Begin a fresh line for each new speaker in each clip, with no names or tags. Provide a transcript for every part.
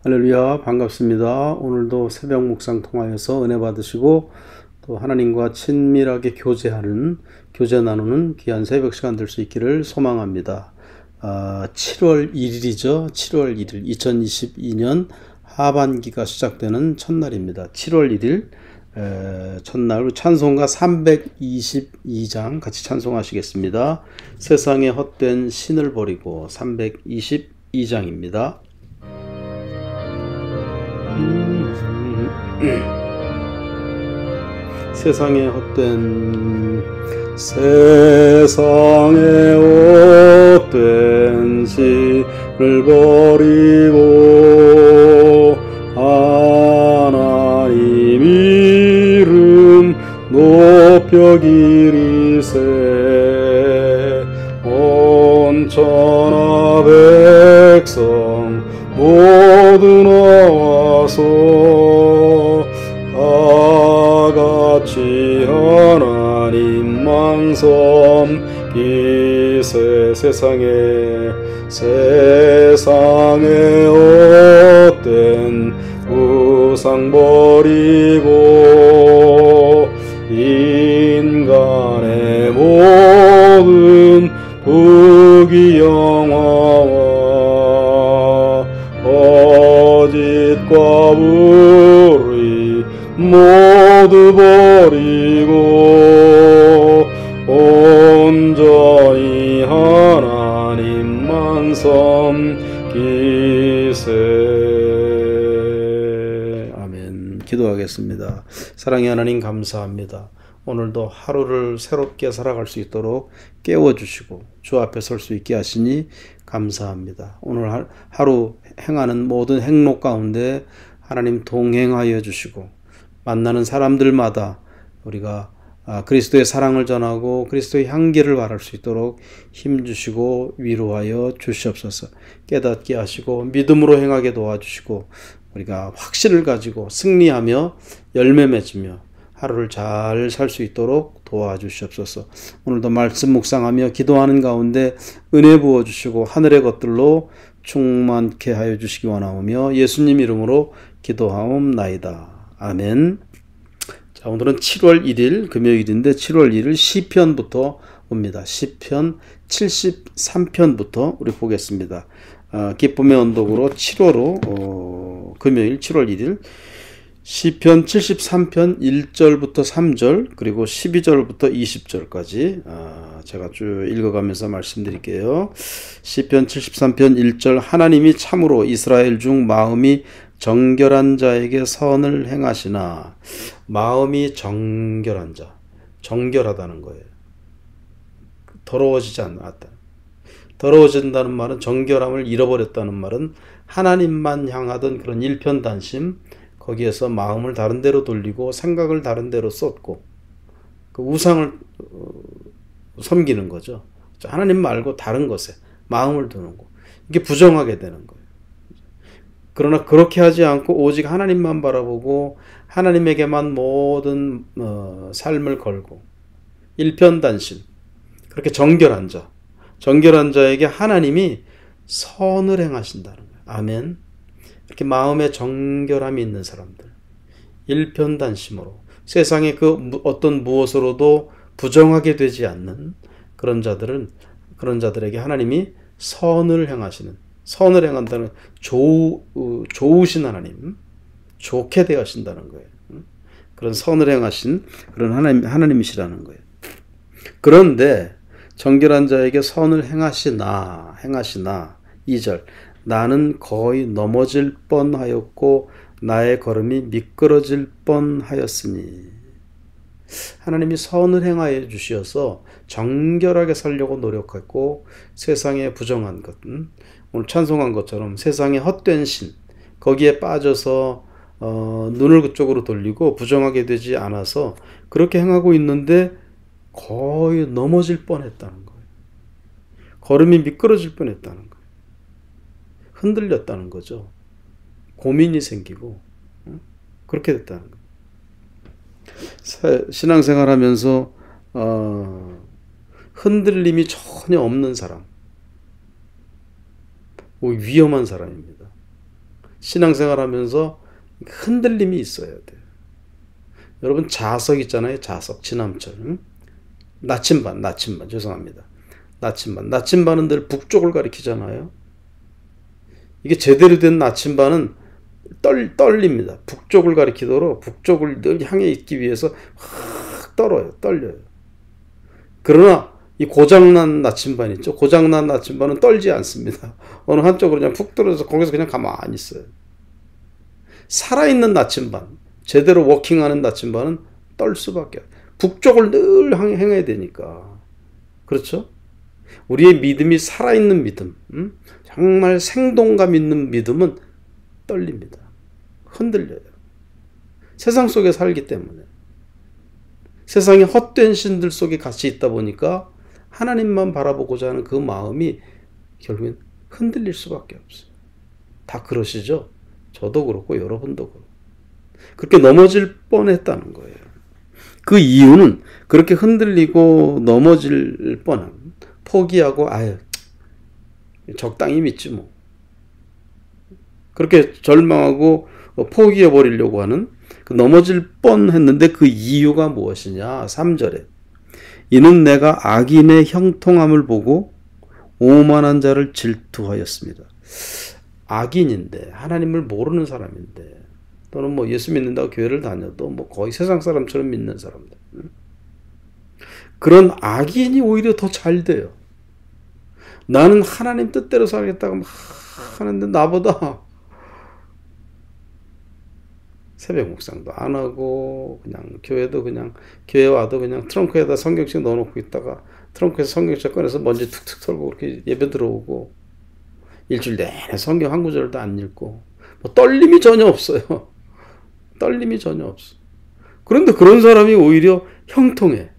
할렐루야, 반갑습니다. 오늘도 새벽 묵상 통하여서 은혜 받으시고 또 하나님과 친밀하게 교제 나누는 귀한 새벽 시간 될 수 있기를 소망합니다. 7월 1일이죠. 7월 1일 2022년 하반기가 시작되는 첫날입니다. 7월 1일 첫날 찬송가 322장 같이 찬송하시겠습니다. 세상에 헛된 신을 버리고 322장입니다. 세상에 헛된 신을 버리고 하나님 이름 높여 기리세 온 천하 백성 모두 나와서 다같이 하나님만 섬기세 세상에 헛된 우상 버리고 인간의 모든 부귀영화와 거짓과 불의 모두 버리고 온전히 하나님만 섬기세. 아멘. 기도하겠습니다. 사랑의 하나님 감사합니다. 오늘도 하루를 새롭게 살아갈 수 있도록 깨워주시고 주 앞에 설 수 있게 하시니 감사합니다. 오늘 하루 행하는 모든 행록 가운데 하나님 동행하여 주시고 만나는 사람들마다 우리가 그리스도의 사랑을 전하고 그리스도의 향기를 발할 수 있도록 힘주시고 위로하여 주시옵소서. 깨닫게 하시고 믿음으로 행하게 도와주시고 우리가 확신을 가지고 승리하며 열매 맺으며 하루를 잘 살 수 있도록 도와주시옵소서. 오늘도 말씀 묵상하며 기도하는 가운데 은혜 부어주시고 하늘의 것들로 충만케 하여 주시기 원하오며 예수님 이름으로 기도하옵나이다. 아멘. 자, 오늘은 7월 1일 금요일인데 7월 1일 시편부터 옵니다. 시편 73편부터 우리 보겠습니다. 기쁨의 언덕으로 7월호 금요일 7월 1일 시편 73편 1절부터 3절 그리고 12절부터 20절까지 제가 쭉 읽어가면서 말씀드릴게요. 시편 73편 1절 하나님이 참으로 이스라엘 중 마음이 정결한 자에게 선을 행하시나. 마음이 정결한 자, 정결하다는 거예요. 더러워지지 않았다. 더러워진다는 말은 정결함을 잃어버렸다는 말은 하나님만 향하던 그런 일편단심, 거기에서 마음을 다른 데로 돌리고 생각을 다른 데로 쏟고 그 우상을 섬기는 거죠. 하나님 말고 다른 것에 마음을 두는 거. 이게 부정하게 되는 거예요. 그러나 그렇게 하지 않고 오직 하나님만 바라보고 하나님에게만 모든 삶을 걸고 일편단심, 그렇게 정결한 자에게 하나님이 선을 행하신다는 거예요. 아멘. 이렇게 마음에 정결함이 있는 사람들, 일편단심으로 세상에 그 어떤 무엇으로도 부정하게 되지 않는 그런 자들에게 하나님이 선을 행한다는 좋으신 하나님, 좋게 대하신다는 거예요. 그런 선을 행하신 그런 하나님이시라는 거예요. 그런데 정결한 자에게 선을 행하시나 2절 나는 거의 넘어질 뻔하였고 나의 걸음이 미끄러질 뻔하였으니. 하나님이 선을 행하여 주셔서 정결하게 살려고 노력했고 세상에 부정한 것, 오늘 찬송한 것처럼 세상에 헛된 신, 거기에 빠져서 눈을 그쪽으로 돌리고 부정하게 되지 않아서 그렇게 행하고 있는데 거의 넘어질 뻔했다는 거예요. 걸음이 미끄러질 뻔했다는 거예요. 흔들렸다는 거죠. 고민이 생기고 그렇게 됐다는 거예요. 신앙생활 하면서 흔들림이 전혀 없는 사람, 위험한 사람입니다. 신앙생활 하면서 흔들림이 있어야 돼요. 여러분 자석 있잖아요. 자석, 지남철. 응? 나침반, 죄송합니다. 나침반은 늘 북쪽을 가리키잖아요. 이게 제대로 된 나침반은 떨립니다. 북쪽을 가리키도록 북쪽을 늘 향해 있기 위해서 확 떨려요. 그러나 이 고장난 나침반 있죠. 고장난 나침반은 떨지 않습니다. 어느 한쪽으로 그냥 푹 떨어져서 거기서 그냥 가만히 있어요. 살아있는 나침반, 제대로 워킹하는 나침반은 떨 수밖에 없어요. 북쪽을 늘 향해야 되니까. 그렇죠? 우리의 믿음이 살아있는 믿음, 정말 생동감 있는 믿음은 떨립니다. 흔들려요. 세상 속에 살기 때문에. 세상에 헛된 신들 속에 같이 있다 보니까 하나님만 바라보고자 하는 그 마음이 결국엔 흔들릴 수밖에 없어요. 다 그러시죠? 저도 그렇고 여러분도 그렇고. 그렇게 넘어질 뻔했다는 거예요. 그 이유는 그렇게 흔들리고 넘어질 뻔한, 포기하고 적당히 믿지 뭐. 그렇게 절망하고 포기해버리려고 하는, 넘어질 뻔했는데 그 이유가 무엇이냐. 3절에 이는 내가 악인의 형통함을 보고 오만한 자를 질투하였습니다. 악인인데, 하나님을 모르는 사람인데, 또는 뭐 예수 믿는다고 교회를 다녀도 뭐 거의 세상 사람처럼 믿는 사람들, 그런 악인이 오히려 더 잘 돼요. 나는 하나님 뜻대로 살겠다고 막 하는데 나보다 새벽 묵상도 안 하고 그냥 교회 와도 그냥 트렁크에다 성경책 넣어놓고 있다가 트렁크에서 성경책 꺼내서 먼지 툭툭 털고 그렇게 예배 들어오고 일주일 내내 성경 한 구절도 안 읽고 뭐 떨림이 전혀 없어요. 떨림이 전혀 없어. 그런데 그런 사람이 오히려 형통해.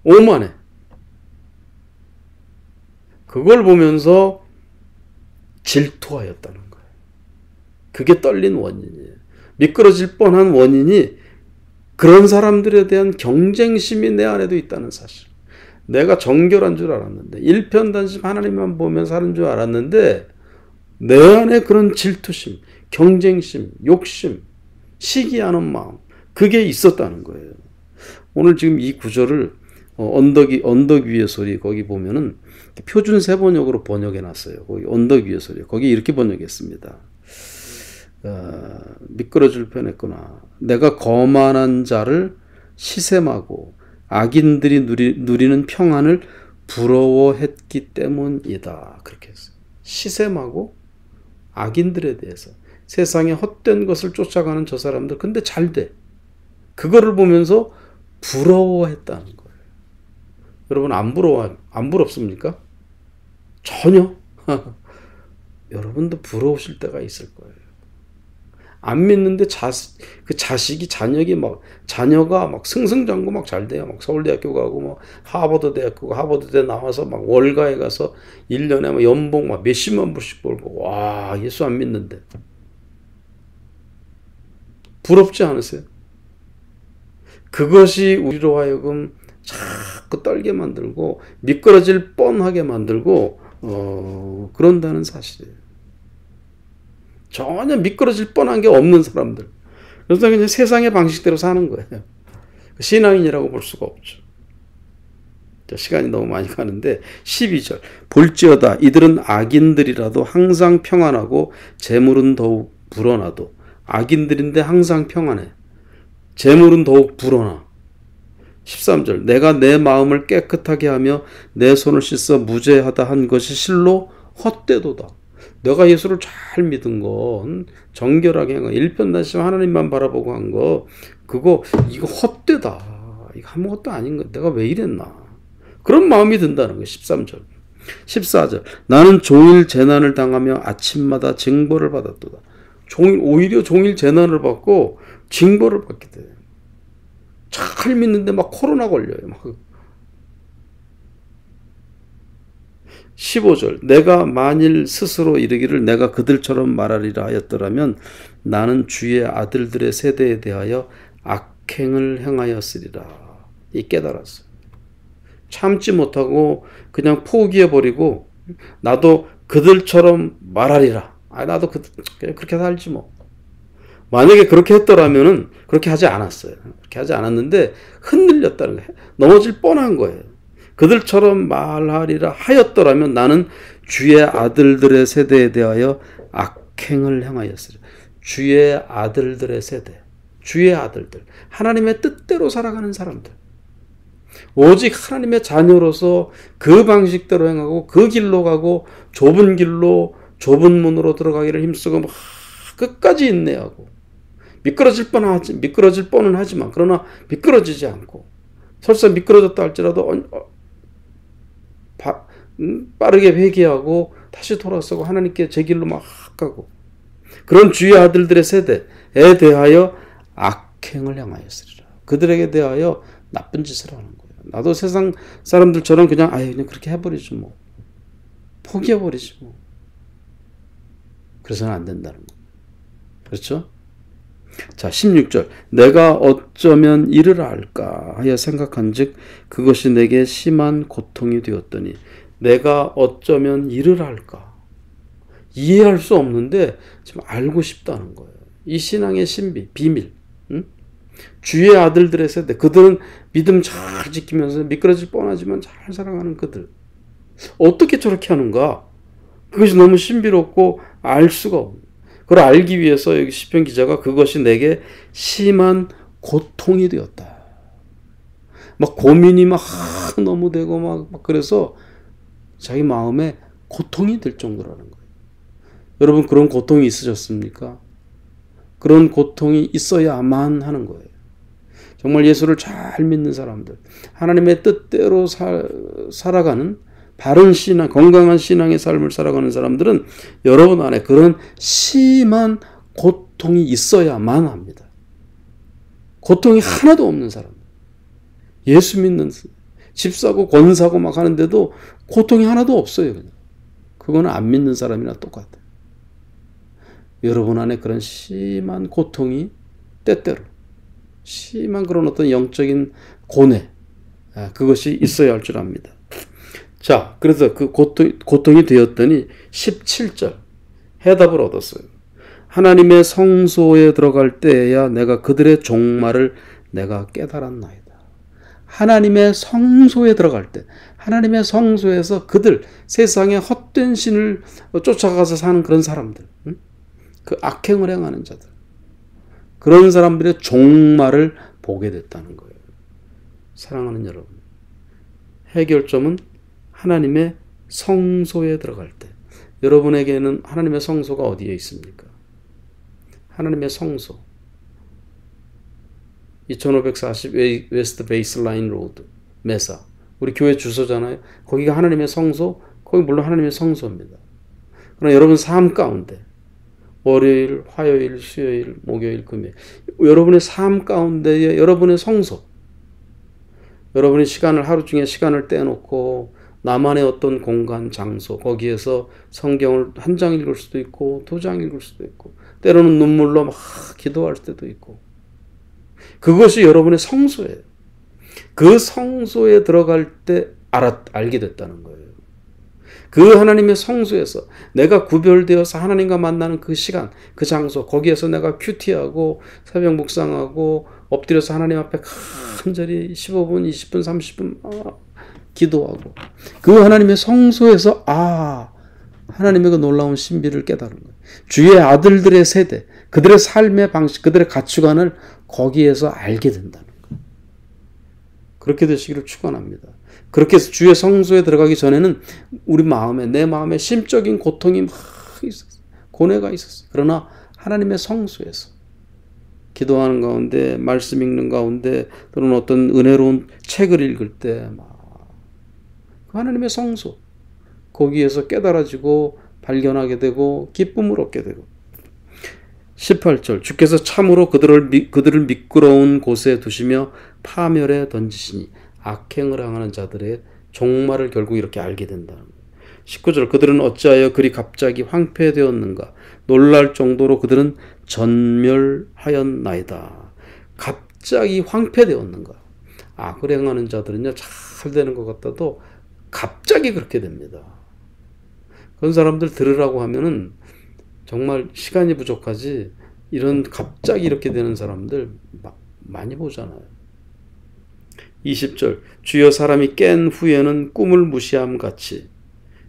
오만해. 그걸 보면서 질투하였다는 거예요. 그게 떨린 원인이에요. 미끄러질 뻔한 원인이 그런 사람들에 대한 경쟁심이 내 안에도 있다는 사실. 내가 정결한 줄 알았는데, 일편단심 하나님만 보면 사는 줄 알았는데 내 안에 그런 질투심, 경쟁심, 욕심, 시기하는 마음, 그게 있었다는 거예요. 오늘 지금 이 구절을 언덕 위의 소리, 거기 보면은 표준 세번역으로 번역해 놨어요. 거기 언덕 위의 소리, 거기 이렇게 번역했습니다. 미끄러질 뻔했구나. 내가 거만한 자를 시샘하고 악인들이 누리는 평안을 부러워했기 때문이다. 그렇게 했어요. 시샘하고 악인들에 대해서, 세상에 헛된 것을 쫓아가는 저 사람들, 근데 잘 돼. 그거를 보면서 부러워했다는 거예요. 여러분 안 부럽습니까? 전혀. 여러분도 부러우실 때가 있을 거예요. 안 믿는데 자녀가 막 승승장구 막 잘 돼요. 막 서울대학교 가고 막 하버드대 나와서 막 월가에 가서 1년에 막 연봉 막 몇십만 불씩 벌고, 와, 예수 안 믿는데. 부럽지 않으세요? 그것이 우리로 하여금 자꾸 떨게 만들고 미끄러질 뻔하게 만들고 그런다는 사실이에요. 전혀 미끄러질 뻔한 게 없는 사람들. 그래서 그냥 세상의 방식대로 사는 거예요. 신앙인이라고 볼 수가 없죠. 시간이 너무 많이 가는데 12절 볼지어다 이들은 악인들이라도 항상 평안하고 재물은 더욱 불어나도. 악인들인데 항상 평안해. 재물은 더욱 불어나. 13절 내가 내 마음을 깨끗하게 하며 내 손을 씻어 무죄하다 한 것이 실로 헛되도다. 내가 예수를 잘 믿은 건, 정결하게 한 거, 일편단심 하나님만 바라보고 한 거, 이거 헛되다. 이거 아무것도 아닌 거. 내가 왜 이랬나. 그런 마음이 든다는 거예요. 13절. 14절 나는 종일 재난을 당하며 아침마다 징벌을 받았도다. 오히려 종일 재난을 받고 징벌을 받게 돼요. 잘 믿는데 막 코로나 걸려요. 막. 15절 내가 만일 스스로 이르기를 내가 그들처럼 말하리라 하였더라면 나는 주의 아들들의 세대에 대하여 악행을 행하였으리라. 이 깨달았어요. 참지 못하고 그냥 포기해버리고 나도 그들처럼 말하리라. 나도 그냥 그렇게 살지 뭐. 만약에 그렇게 했더라면은 그렇게 하지 않았어요. 그렇게 하지 않았는데 흔들렸다는 거예요. 넘어질 뻔한 거예요. 그들처럼 말하리라 하였더라면 나는 주의 아들들의 세대에 대하여 악행을 행하였으리라. 주의 아들들의 세대, 주의 아들들, 하나님의 뜻대로 살아가는 사람들, 오직 하나님의 자녀로서 그 방식대로 행하고 그 길로 가고 좁은 길로 좁은 문으로 들어가기를 힘쓰고 막 끝까지 인내하고 미끄러질 뻔은 하지만 그러나 미끄러지지 않고 설사 미끄러졌다 할지라도 빠르게 회개하고 다시 돌아서고 하나님께 제 길로 막 가고 그런 주의 아들들의 세대에 대하여 악행을 행하였으리라. 그들에게 대하여 나쁜 짓을 하는 거예요. 나도 세상 사람들처럼 그냥 그렇게 해버리지 뭐. 포기해버리지 뭐. 그래서는 안 된다는 거예요. 그렇죠? 자, 16절. 내가 어쩌면 이를 알까 하여 생각한즉 그것이 내게 심한 고통이 되었더니 내가 어쩌면 이를 알까. 이해할 수 없는데 지금 알고 싶다는 거예요. 이 신앙의 신비, 비밀. 응? 주의 아들들의 세대. 그들은 믿음 잘 지키면서 미끄러질 뻔하지만 잘 살아가는 그들. 어떻게 저렇게 하는가? 그것이 너무 신비롭고 알 수가 없는. 그걸 알기 위해서 여기 시편 기자가 그것이 내게 심한 고통이 되었다. 막 고민이 막 너무 되고 막 그래서 자기 마음에 고통이 될 정도라는 거예요. 여러분 그런 고통이 있으셨습니까? 그런 고통이 있어야만 하는 거예요. 정말 예수를 잘 믿는 사람들, 하나님의 뜻대로 살아가는 바른 신앙, 건강한 신앙의 삶을 살아가는 사람들은 여러분 안에 그런 심한 고통이 있어야만 합니다. 고통이 하나도 없는 사람, 예수 믿는 집 사고 권 사고 막 하는데도 고통이 하나도 없어요. 그냥. 그거는 안 믿는 사람이나 똑같아요. 여러분 안에 그런 심한 고통이 때때로 심한 그런 어떤 영적인 고뇌, 그것이 있어야 할 줄 압니다. 자, 그래서 그 고통이 되었더니 17절 해답을 얻었어요. 하나님의 성소에 들어갈 때에야 내가 그들의 종말을 내가 깨달았나이다. 하나님의 성소에 들어갈 때, 하나님의 성소에서 그들, 세상의 헛된 신을 쫓아가서 사는 그런 사람들, 그 악행을 행하는 자들, 그런 사람들의 종말을 보게 됐다는 거예요. 사랑하는 여러분, 해결점은 하나님의 성소에 들어갈 때, 여러분에게는 하나님의 성소가 어디에 있습니까? 하나님의 성소, 2540 웨스트 베이스라인 로드 메사, 우리 교회 주소잖아요. 거기가 하나님의 성소, 거기 물론 하나님의 성소입니다. 그러나 여러분 삶 가운데 월요일, 화요일, 수요일, 목요일, 금요일, 여러분의 삶 가운데에 여러분의 성소, 여러분의 시간을 하루 중에 시간을 떼놓고 나만의 어떤 공간, 장소, 거기에서 성경을 한 장 읽을 수도 있고 2장 읽을 수도 있고 때로는 눈물로 막 기도할 때도 있고, 그것이 여러분의 성소예요. 그 성소에 들어갈 때 알게 됐다는 거예요. 그 하나님의 성소에서 내가 구별되어서 하나님과 만나는 그 시간, 그 장소, 거기에서 내가 큐티하고 새벽 묵상하고 엎드려서 하나님 앞에 간절히 15분, 20분, 30분 기도하고 그 하나님의 성소에서 하나님의 그 놀라운 신비를 깨달은 거예요. 주의 아들들의 세대, 그들의 삶의 방식, 그들의 가치관을 거기에서 알게 된다는 거예요. 그렇게 되시기를 축원합니다. 그렇게 해서 주의 성소에 들어가기 전에는 우리 마음에, 내 마음에 심적인 고통이 막 있었어요. 고뇌가 있었어요. 그러나 하나님의 성소에서 기도하는 가운데, 말씀 읽는 가운데, 또는 어떤 은혜로운 책을 읽을 때 그 하나님의 성소, 거기에서 깨달아지고 발견하게 되고 기쁨을 얻게 되고. 18절 주께서 참으로 그들을 미끄러운 곳에 두시며 파멸에 던지시니 악행을 행하는 자들의 종말을 결국 이렇게 알게 된다는 거예요. 19절 그들은 어찌하여 그리 갑자기 황폐되었는가, 놀랄 정도로 그들은 전멸하였나이다. 갑자기 황폐되었는가. 악을 행하는 자들은요, 잘 되는 것 같아도 갑자기 그렇게 됩니다. 그런 사람들 들으라고 하면은 정말 시간이 부족하지 이런 갑자기 이렇게 되는 사람들 많이 보잖아요. 20절 주여 사람이 깬 후에는 꿈을 무시함 같이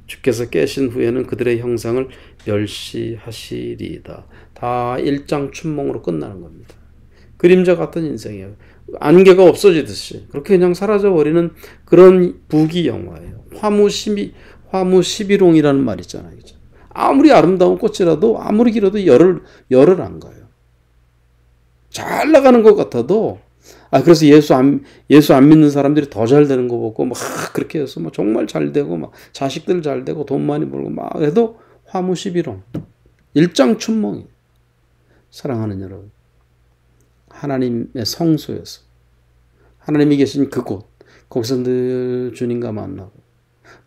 주께서 깨신 후에는 그들의 형상을 멸시하시리이다. 다 일장춘몽으로 끝나는 겁니다. 그림자 같은 인생이에요. 안개가 없어지듯이 그렇게 그냥 사라져버리는 그런 부귀 영화예요. 화무 11홍이라는 말 있잖아요. 그죠? 아무리 아름다운 꽃이라도 아무리 길어도 열을 안 가요. 잘 나가는 것 같아도 그래서 예수 안 믿는 사람들이 더 잘 되는 거 보고 막 그렇게 해서 막 정말 잘 되고 막 자식들 잘 되고 돈 많이 벌고 막 해도 화무 11홍 일장춘몽이에요. 사랑하는 여러분, 하나님의 성소에서 하나님이 계신 그곳 거기서 늘 주님과 만나고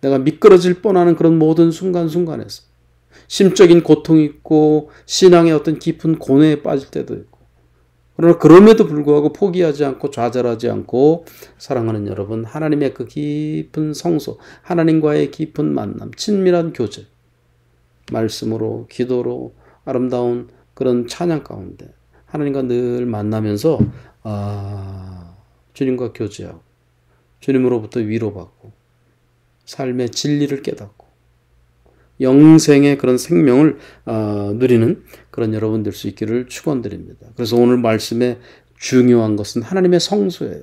내가 미끄러질 뻔하는 그런 모든 순간순간에서 심적인 고통이 있고 신앙의 어떤 깊은 고뇌에 빠질 때도 있고 그러나 그럼에도 불구하고 포기하지 않고 좌절하지 않고 사랑하는 여러분, 하나님의 그 깊은 성소, 하나님과의 깊은 만남, 친밀한 교제, 말씀으로 기도로 아름다운 그런 찬양 가운데 하나님과 늘 만나면서 주님과 교제하고 주님으로부터 위로받고 삶의 진리를 깨닫고 영생의 그런 생명을 누리는 그런 여러분 될 수 있기를 축원드립니다. 그래서 오늘 말씀의 중요한 것은 하나님의 성소예요.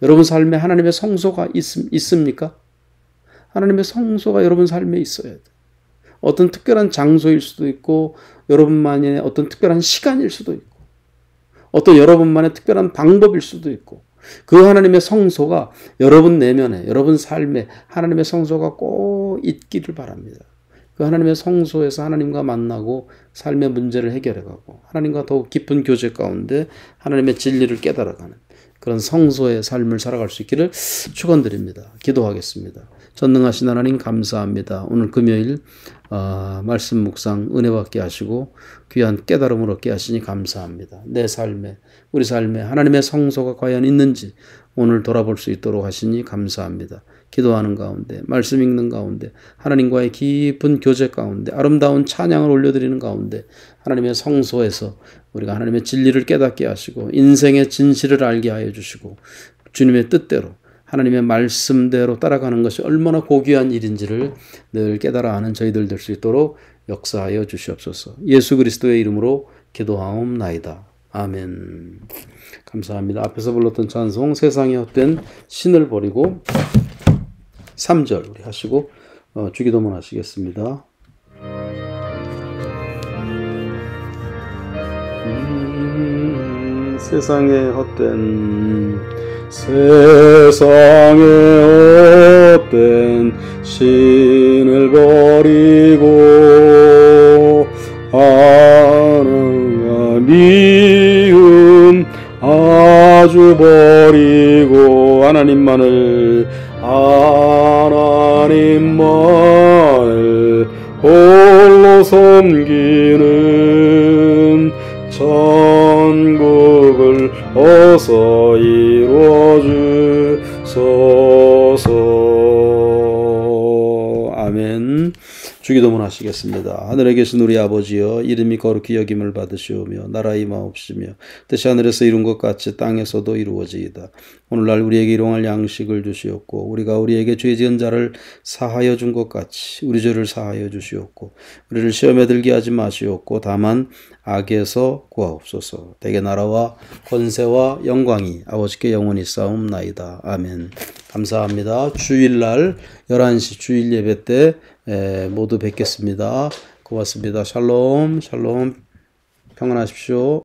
여러분 삶에 하나님의 성소가 있습니까? 하나님의 성소가 여러분 삶에 있어야 돼요. 어떤 특별한 장소일 수도 있고 여러분만의 어떤 특별한 시간일 수도 있고 어떤 여러분만의 특별한 방법일 수도 있고 그 하나님의 성소가 여러분 내면에 여러분 삶에 하나님의 성소가 꼭 있기를 바랍니다. 그 하나님의 성소에서 하나님과 만나고 삶의 문제를 해결해가고 하나님과 더욱 깊은 교제 가운데 하나님의 진리를 깨달아가는 그런 성소의 삶을 살아갈 수 있기를 축원드립니다. 기도하겠습니다. 전능하신 하나님 감사합니다. 오늘 금요일 말씀 묵상 은혜 받게 하시고 귀한 깨달음을 얻게 하시니 감사합니다. 내 삶에 우리 삶에 하나님의 성소가 과연 있는지 오늘 돌아볼 수 있도록 하시니 감사합니다. 기도하는 가운데 말씀 읽는 가운데 하나님과의 깊은 교제 가운데 아름다운 찬양을 올려드리는 가운데 하나님의 성소에서 우리가 하나님의 진리를 깨닫게 하시고 인생의 진실을 알게 하여 주시고 주님의 뜻대로 하나님의 말씀대로 따라가는 것이 얼마나 고귀한 일인지를 늘 깨달아 아는 저희들 될 수 있도록 역사하여 주시옵소서. 예수 그리스도의 이름으로 기도하옵나이다. 아멘. 감사합니다. 앞에서 불렀던 찬송 세상에 헛된 신을 버리고 3절 우리 하시고 주기도문 하시겠습니다. 세상에 헛된 신을 버리고 미움 아주 버리고 하나님만을 홀로 섬기는 천국을 어서 이루어 주소서. 아멘. 주기도문 하시겠습니다. 하늘에 계신 우리 아버지여, 이름이 거룩히 여김을 받으시오며 나라 임하옵시며 뜻이 하늘에서 이룬 것 같이 땅에서도 이루어지이다. 오늘날 우리에게 일용할 양식을 주시옵고 우리가 우리에게 죄 지은 자를 사하여 준 것 같이 우리 죄를 사하여 주시옵고 우리를 시험에 들게 하지 마시옵고 다만 악에서 구하옵소서. 대개 나라와 권세와 영광이 아버지께 영원히 싸움나이다. 아멘. 감사합니다. 주일날 11시 주일 예배 때 모두 뵙겠습니다. 고맙습니다. 샬롬 샬롬 평안하십시오.